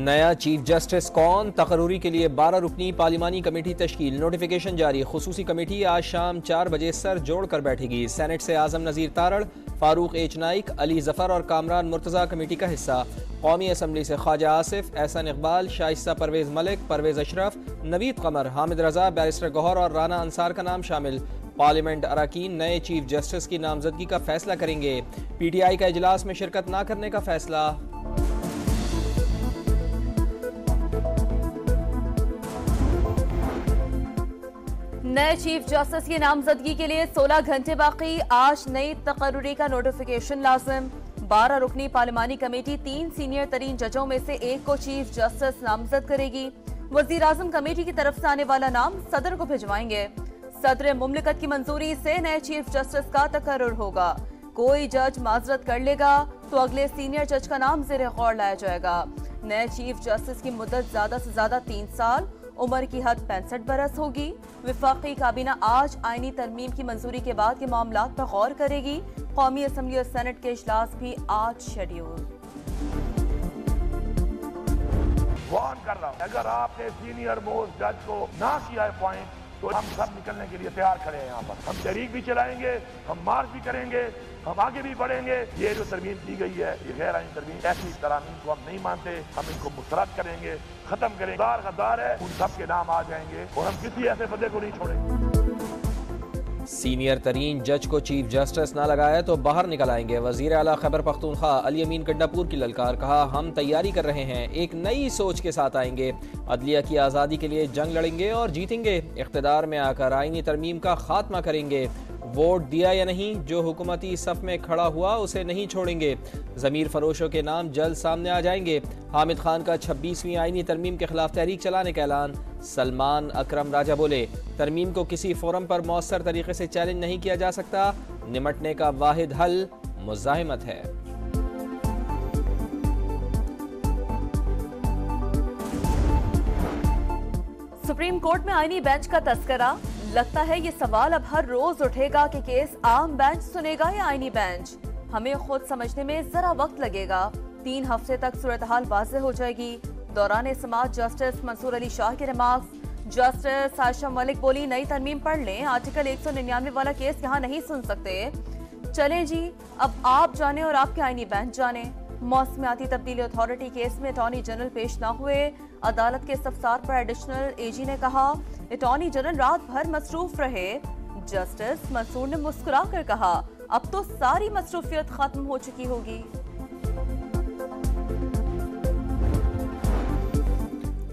नया chief justice कौन? तकर्रुरी के लिए 12 रुकनी पार्लिमानी कमेटी तश्कील। नोटिफिकेशन जारी। खुसूसी कमेटी आज शाम 4 बजे सर जोड़ कर बैठेगी। सेनेट से आजम नज़ीर तारड़, फारूक एच नाइक, अली जफर और कामरान मुर्तज़ा कमेटी का हिस्सा। कौमी असम्बली से ख्वाजा आसिफ, एहसन इकबाल, शाइस्ता परवेज मलिक, परवेज अशरफ, नवीद कमर, हामिद रजा, बैरिस्टर गौहर और राना अंसार का नाम शामिल। पार्लियामेंट अरकान नए चीफ जस्टिस की नामजदगी का फैसला करेंगे। PTI का इजलास में शिरकत न करने का फैसला। नए चीफ जस्टिस की नामजदगी के लिए 16 घंटे बाकी। आज नई तकर्रुरी का नोटिफिकेशन लाजिम। 12 रुकनी पार्लिमानी कमेटी 3 सीनियर तरीन जजों में से एक को चीफ जस्टिस नामजद करेगी। वजीर आजम कमेटी की तरफ से आने वाला नाम सदर को भिजवाएंगे। सदर मुमलिकत की मंजूरी से नए चीफ जस्टिस का तकर्रुर होगा। कोई जज माजरत कर लेगा तो अगले सीनियर जज का नाम ज़ेरे गौर लाया जाएगा। नए चीफ जस्टिस की मुद्दत ज्यादा से ज्यादा 3 साल, उम्र की हद 65 बरस होगी। विफाकी काबीना आज आईनी तरमीम की मंजूरी के बाद के मामलात पर गौर करेगी। कौमी असम्बली और सेनेट के इजलास भी आज शेड्यूल। वार्न कर रहा हूं, अगर आपने सीनियर मोस्ट जज को ना किया है अपॉइंट तो हम सब निकलने के लिए तैयार खड़े हैं। यहाँ पर हम तहरीक भी चलाएंगे, हम मार्च भी करेंगे, हम आगे भी बढ़ेंगे। ये जो तरमीम की गई है ये गैर आईनी तरमीम, ऐसी तरमीम को हम नहीं मानते। हम इनको मुस्तरद करेंगे, खत्म करेंगे। गद्दार है उन सब के नाम आ जाएंगे और हम किसी ऐसे बंदे को नहीं छोड़ेंगे। सीनियर तरीन जज को चीफ जस्टिस ना लगाया तो बाहर निकल आएंगे। वजीर आला खैबर पख्तूनख्वा अली अमीन गंडापुर की ललकार। कहा, हम तैयारी कर रहे हैं, एक नई सोच के साथ आएंगे। अदलिया की आज़ादी के लिए जंग लड़ेंगे और जीतेंगे। इख्तिदार में आकर आईनी तरमीम का खात्मा करेंगे। वोट दिया या नहीं, जो हुकूमती सफ में खड़ा हुआ उसे नहीं छोड़ेंगे। ज़मीर फरोशों के नाम जल्द सामने आ जाएंगे। हामिद खान का 26वीं आईनी तरमीम के खिलाफ तहरीक चलाने का ऐलान। सलमान अकरम राजा बोले, तरमीम को किसी फोरम पर मौसर तरीके से चैलेंज नहीं किया जा सकता। निमटने का वाहिद हल मुज़ाहिमत है। सुप्रीम कोर्ट में आईनी बेंच का तस्करा। लगता है ये सवाल अब हर रोज उठेगा कि केस आम बेंच सुनेगा या आईनी बेंच। हमें खुद समझने में जरा वक्त लगेगा। 3 हफ्ते तक सूरत हाल वाज़ेह हो जाएगी। दौरान समाअत जस्टिस मंसूर अली शाह के रिमार्क्स। जस्टिस आयशा मलिक बोली, नई तरमीम पढ़ लें, आर्टिकल 199 वाला केस यहाँ नहीं सुन सकते। चलें जी, अब आप जाने और आपके आईनी बेंच जाने। मौसमियाती तब्दीली अथॉरिटी केस में अटॉर्नी जनरल पेश न हुए। अदालत के इस्तफसार पर एडिशनल AG ने कहा, अटॉर्नी जनरल रात भर मसरूफ रहे। जस्टिस मंसूर ने मुस्कुरा कर कहा, अब तो सारी मसरूफियत खत्म हो चुकी होगी।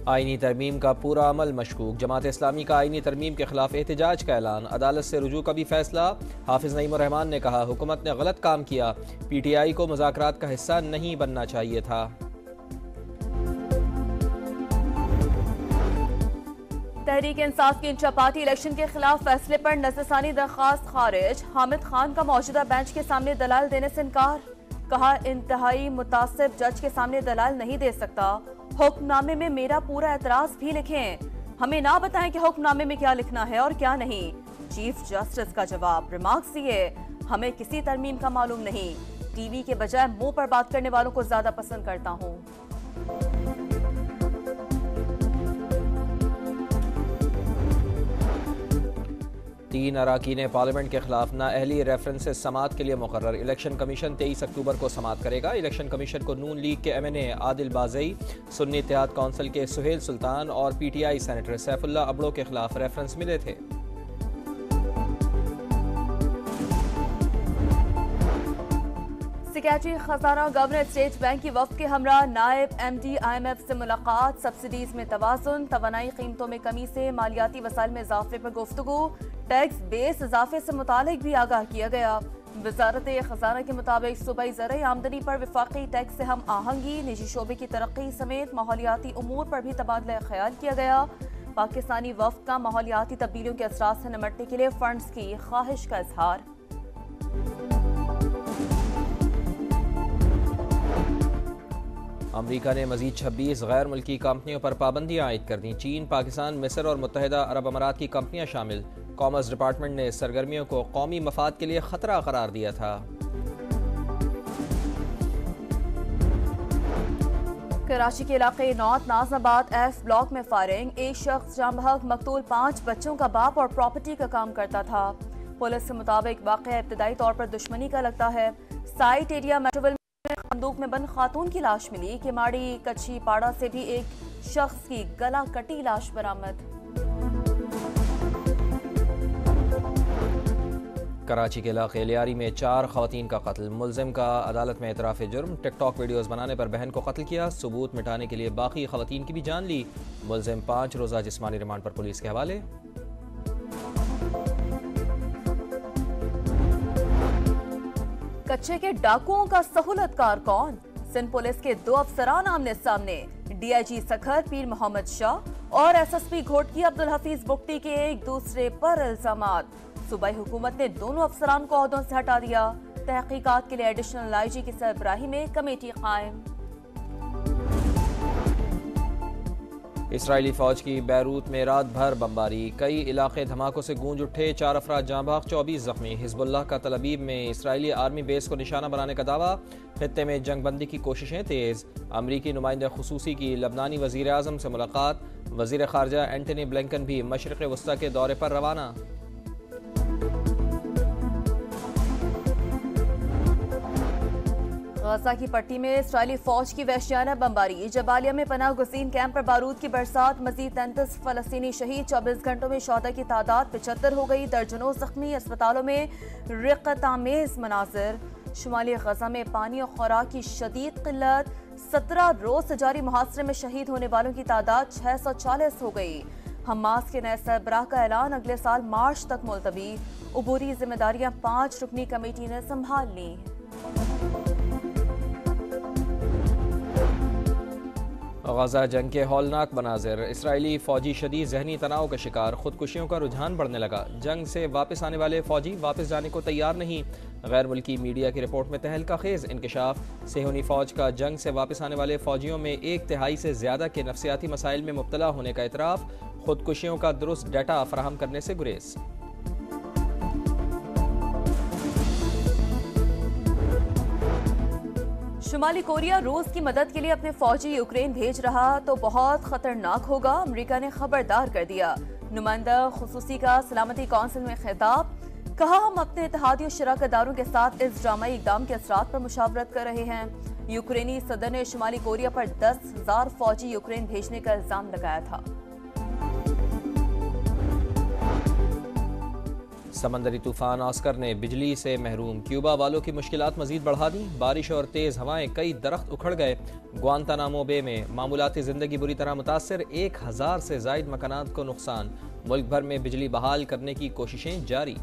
आईनी तरमीम का पूरा अमल मशकूक। जमात इस्लामी का आईनी तरमीम के खिलाफ एहतजाज का ऐलान। अदालत से रुजू का भी फैसला। हाफिज नईमुर रहमान ने कहा, हुकूमत ने गलत काम किया, PTI को मुज़ाकरात का हिस्सा नहीं बनना चाहिए था। तहरीक इंसाफ की इंचा पार्टी इलेक्शन के खिलाफ फैसले पर नजरसानी दरख्वास्त खारिज। हामिद खान का मौजूदा बेंच के सामने दलाल देने से इनकार। कहा, इंतहाई मुतासिब जज के सामने दलाल नहीं दे सकता। हुक्मनामे में मेरा पूरा एतराज भी लिखें। हमें ना बताएं कि हुक्मनामे में क्या लिखना है और क्या नहीं। चीफ जस्टिस का जवाब। रिमार्क्स दिए, हमें किसी तरमीम का मालूम नहीं। टीवी के बजाय मुंह पर बात करने वालों को ज्यादा पसंद करता हूँ। तीन अरकान पार्लियामेंट के खिलाफ नाअहली रेफरेंसेस समाअत के लिए मुकर्रर। इलेक्शन कमीशन 23 अक्टूबर को समाअत करेगा। इलेक्शन कमीशन को नून लीग के MNA आदिल बाज़ई, सुन्नी इत्तेहाद काउंसिल के सुहेल सुल्तान और PTI सेनेटर सैफुल्ला अबड़ो के खिलाफ रेफरेंस मिले थे। सेक्रेटरी खजाना गवर्नर स्टेट बैंक की वफ्द के हमरा नायब MD IMF से मुलाकात। सब्सिडीज में तवाज़ुन, तवानाई कीमतों में कमी से मालियाती वसाइल में इजाफे पर गुफ्तगू। टैक्स बेस इजाफे से मुतालिक भी आगाह किया गया। वजारत खजाना के मुताबिक सूबाई ज़राई आमदनी पर विफाकी टैक्स से हम आहंगी, निजी शोबे की तरक्की समेत माहौलियाती उमूर पर भी तबादला ख्याल किया गया। पाकिस्तानी वफ्द का माहौलियाती तब्दीलियों के असरात से निमटने के लिए फंड्स की ख्वाहिश का इजहार। अमरीका ने मजीद 26 गैर मुल्की कंपनियों पर पाबंदियां आयद कर दी। चीन, पाकिस्तान, मिस्र और मुत्तहिदा अरब अमारात की कंपनियां शामिल। कॉमर्स डिपार्टमेंट ने सरगर्मियों को कौमी मफाद के लिए खतरा करार दिया था। कराची के इलाके नॉर्थ नाजमाबाद एफ ब्लॉक में फायरिंग, एक शख्स जाम बहक मकतूल, 5 बच्चों का बाप और प्रॉपर्टी का काम करता था। पुलिस के मुताबिक वाक़या इब्तदाई तौर पर दुश्मनी का लगता है। साइट एरिया मेट्रोविल में बंदूक में बंद खातून की लाश मिली। किमाड़ी कच्ची पाड़ा से भी एक शख्स की गला कटी लाश बरामद। कराची के इलाके लियारी में 4 खवातीन का कत्ल, मुलजिम का अदालत में एतराफ़ जुर्म। टिकटॉक वीडियोज़ बनाने पर बहन को कत्ल किया, सबूत मिटाने के लिए बाकी खवातीन की भी जान ली। मुलजिम 5 रोज़ा जिस्मानी रिमांड पर पुलिस के हवाले। कच्चे के डाकुओं का सहूलतकार कौन? सिंध पुलिस के 2 अफसरान आमने सामने, DIG सखर पीर मोहम्मद शाह और SSP घोटकी अब्दुल हफीज बुख्ती के एक दूसरे पर इल्जामात। सूबाई हुकूमत ने दोनों अफसरान को ओहदों से हटा दिया। तहकीकात के लिए एडिशनल IG की सरबराही में कमेटी कायम। इसराइली फौज की बैरूत में रात भर बमबारी, कई इलाके धमाकों से गूंज उठे, 4 अफराद जाँ बहक, 24 जख्मी। हिजबुल्लाह का तल अबीब में इसराइली आर्मी बेस को निशाना बनाने का दावा। खित्ते में जंगबंदी की कोशिशें तेज। अमरीकी नुमाइंदा खुसूसी की लबनानी वजीर आजम से मुलाकात। वजीर खारजा एंटनी ब्लिंकन भी मशरिक वस्ता के दौरे पर रवाना। गजा की पट्टी में इसराइली फौज की वहशियाना बमबारी, जबालिया में पनाह गुसीन कैंप पर बारूद की बरसात, मजीद 33 फलस्तीनी शहीद। 24 घंटों में शोहदा की तादाद 75 हो गई, दर्जनों जख्मी। अस्पतालों में रिक़्क़त-आमेज़ मनाज़िर। शुमाली गजा में पानी और खुराक की शदीद किल्लत, 17 रोज से जारी मुहासरे में शहीद होने वालों की तादाद 640 हो गई। हमास के नए सरबराह का ऐलान, अगले साल मार्च तक मुलतवी। उबूरी जिम्मेदारियां 5 रुकनी कमेटी ने संभाल ली। गजा जंग के हौलनाक मनाजिर, इसराइली फौजी शदीद जहनी तनाव का शिकार, खुदकुशियों का रुझान बढ़ने लगा। जंग से वापस आने वाले फौजी वापस जाने को तैयार नहीं। गैर मुल्की मीडिया की रिपोर्ट में तहलका खेज इंकशाफ। सेहूनी फौज का जंग से वापस आने वाले फौजियों में 1/3 से ज्यादा के नफ्सियाती मसाइल में मुब्तला होने का इतराफ। खुदकुशियों का दुरुस्त डाटा फराहम करने से गुरेज। शुमाली कोरिया रूस की मदद के लिए अपने फौजी यूक्रेन भेज रहा तो बहुत खतरनाक होगा, अमेरिका ने खबरदार कर दिया। नुमाइंदा खुसूसी का सलामती कौंसिल में खिताब, कहा हम अपने इत्तेहादी और शराकतदारों के साथ इस ड्रामाई इकदाम के असरात पर मुशावरत कर रहे हैं। यूक्रेनी सदर ने शुमाली कोरिया पर 10,000 फौजी यूक्रेन भेजने का इल्जाम लगाया था। समंदरी तूफान ऑस्कर ने बिजली से महरूम, क्यूबा वालों की मुश्किलात मजीद बढ़ा दी। बारिश और तेज हवाएं, कई दरख्त उखड़ गए। ग्वांतानामो बे में मामूलाती जिंदगी बुरी तरह मुतासर, 1000 से जायद मकानात को नुकसान। मुल्क भर में बिजली बहाल करने की कोशिशें जारी।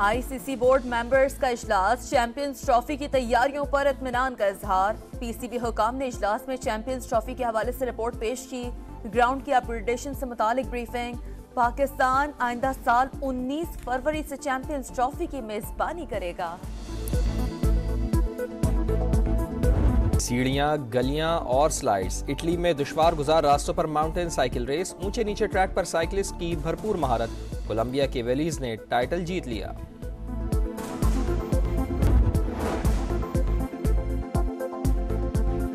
ICC बोर्ड मेंबर्स का इजलास, चैंपियंस ट्रॉफी की तैयारियों पर इत्मीनान का इजहार। PCB हुकाम ने इजलास में चैंपियंस ट्रॉफी के हवाले से रिपोर्ट पेश की। ग्राउंड की अपग्रेडेशन से मुतालिक ब्रीफिंग। पाकिस्तान आइंदा साल 19 फरवरी से चैंपियंस ट्रॉफी की मेजबानी करेगा। सीढ़ियां, गलियां और स्लाइड्स, इटली में दुश्वार गुजार रास्तों पर माउंटेन साइकिल रेस, ऊंचे नीचे ट्रैक पर साइकिलिस्ट की भरपूर महारत। कोलंबिया के वेलीज ने टाइटल जीत लिया।